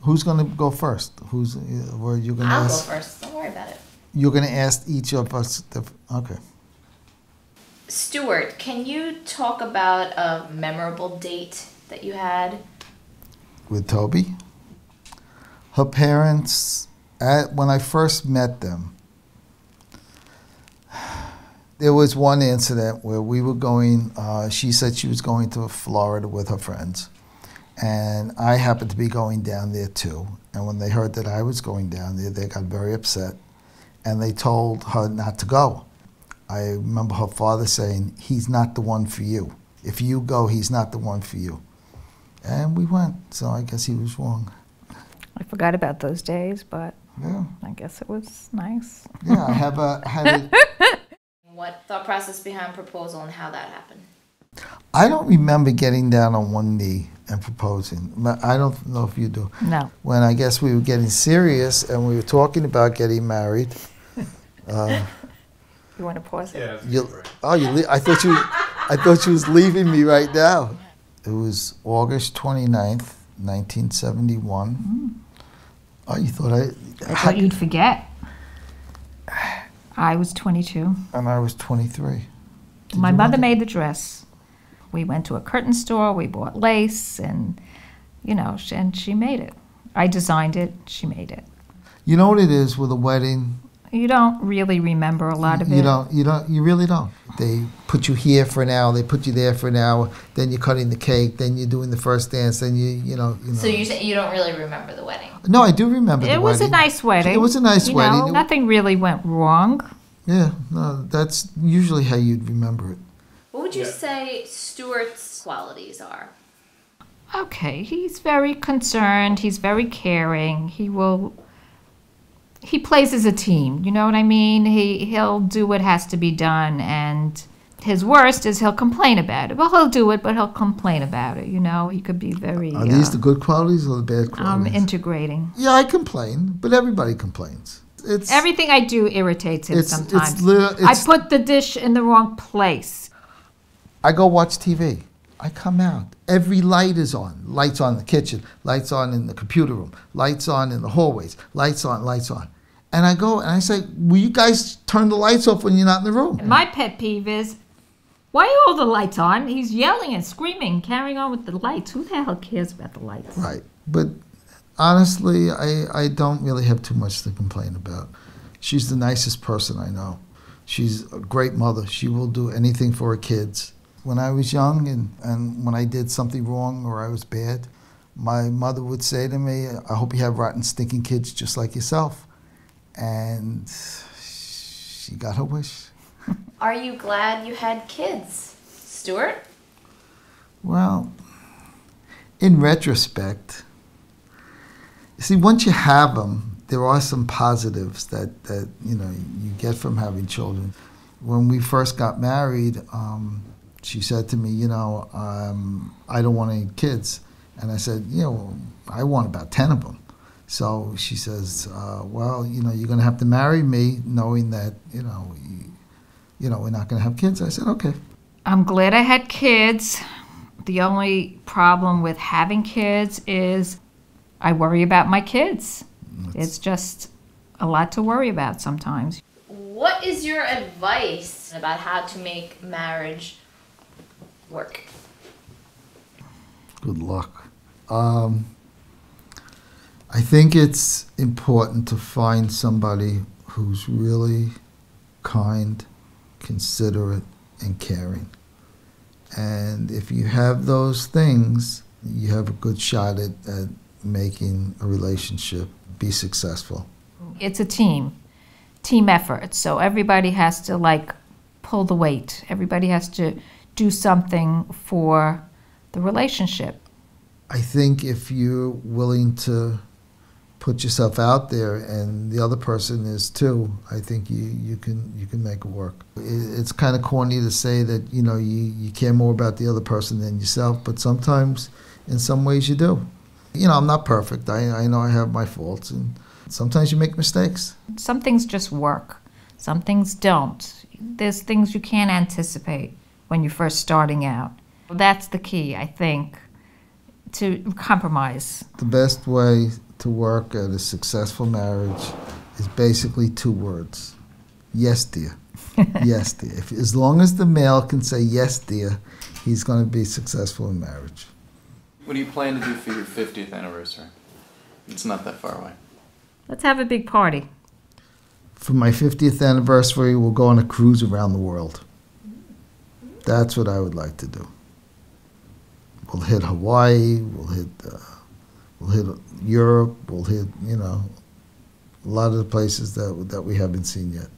Who's going to go first? Were you going to I'll ask? go first. Don't worry about it. You're going to ask each of us. Okay. Stuart, can you talk about a memorable date that you had? With Toby. Her parents, when I first met them, there was one incident where we were going, she said she was going to Florida with her friends. And I happened to be going down there too. And when they heard that I was going down there, they got very upset. And they told her not to go. I remember her father saying, he's not the one for you. If you go, he's not the one for you. And we went, so I guess he was wrong. I forgot about those days, but yeah. I guess it was nice. Yeah, I had a What thought process behind proposal and how that happened? I don't remember getting down on one knee and proposing. I don't know if you do. No. When I guess we were getting serious and we were talking about getting married. You want to pause it? Yeah. I thought you was leaving me right now. It was August 29th, 1971. Mm. Oh, you thought I thought you'd forget. I was 22. And I was 23. My mother made the dress. We went to a curtain store, we bought lace, and, and she made it. I designed it, she made it. You know what it is with a wedding? You don't really remember a lot of it. You really don't. They put you here for an hour, they put you there for an hour, then you're cutting the cake, then you're doing the first dance, then you know. So you say you don't really remember the wedding? No, I do remember the wedding. It was a nice wedding. It was a nice wedding. Nothing really went wrong. Yeah, no, that's usually how you'd remember it. What would you say Stuart's qualities are? Okay, he's very concerned, he's very caring, he plays as a team, you know what I mean? He'll do what has to be done, and his worst is he'll complain about it. Well, he'll do it, but he'll complain about it, He could be very... Are these the good qualities or the bad qualities? Integrating. Yeah, I complain, but everybody complains. Everything I do irritates him sometimes. I put the dish in the wrong place. I go watch TV. I come out. Every light is on. Lights on in the kitchen, lights on in the computer room, lights on in the hallways, lights on, lights on. And I go and I say, will you guys turn the lights off when you're not in the room? My pet peeve is, why are all the lights on? He's yelling and screaming, carrying on with the lights. Who the hell cares about the lights? Right. But honestly, I don't really have too much to complain about. She's the nicest person I know. She's a great mother. She will do anything for her kids. When I was young and when I did something wrong or I was bad, my mother would say to me, I hope you have rotten, stinking kids just like yourself. And she got her wish. Are you glad you had kids, Stuart? Well, in retrospect, you see, once you have them, there are some positives that you get from having children. When we first got married, she said to me, I don't want any kids. And I said, I want about 10 of them. So she says, well, you're going to have to marry me knowing that, we're not going to have kids. I said, okay. I'm glad I had kids. The only problem with having kids is I worry about my kids. It's just a lot to worry about sometimes. What is your advice about how to make marriage work? Good luck. I think it's important to find somebody who's really kind, considerate, and caring. And if you have those things, you have a good shot at making a relationship be successful. It's a team effort. So everybody has to pull the weight. Everybody has to do something for the relationship. I think if you're willing to put yourself out there and the other person is too, I think you can make it work. It's kind of corny to say that you care more about the other person than yourself, but sometimes in some ways you do. I'm not perfect. I know I have my faults, and sometimes you make mistakes. Some things just work. Some things don't. There's things you can't anticipate when you're first starting out. That's the key, I think, to compromise. The best way to to work at a successful marriage is basically 2 words. Yes, dear. Yes, dear. As long as the male can say yes, dear, he's going to be successful in marriage. What do you plan to do for your 50th anniversary? It's not that far away. Let's have a big party. For my 50th anniversary, we'll go on a cruise around the world. That's what I would like to do. We'll hit Hawaii, we'll hit Europe, we'll hit, a lot of the places that we haven't seen yet.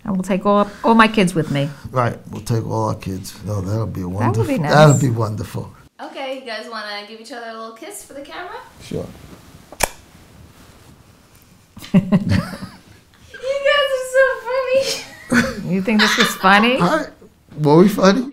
And we'll take all my kids with me. Right, we'll take all our kids. No, that'll be wonderful. That would be nice. That'll be wonderful. Okay, you guys want to give each other a little kiss for the camera? Sure. You guys are so funny. You think this was funny? All right. Were we funny?